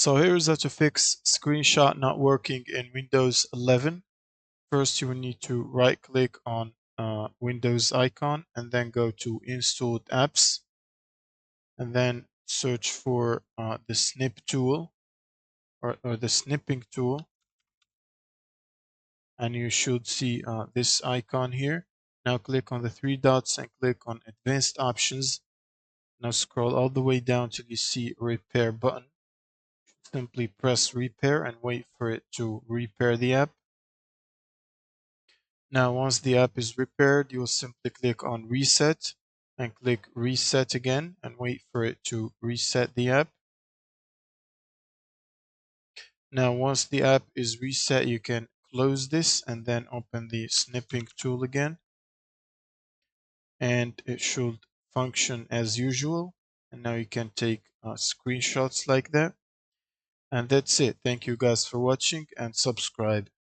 So here's how to fix screenshot not working in Windows 11. First, you will need to right click on Windows icon and then go to installed apps and then search for the snip tool or the snipping tool, and you should see this icon here. Now click on the three dots and click on advanced options. Now scroll all the way down till you see repair button. Simply press repair and wait for it to repair the app. Now once the app is repaired, you will simply click on reset and click reset again and wait for it to reset the app. Now once the app is reset, you can close this and then open the snipping tool again, and it should function as usual. And now you can take screenshots like that. And that's it. Thank you guys for watching and subscribe.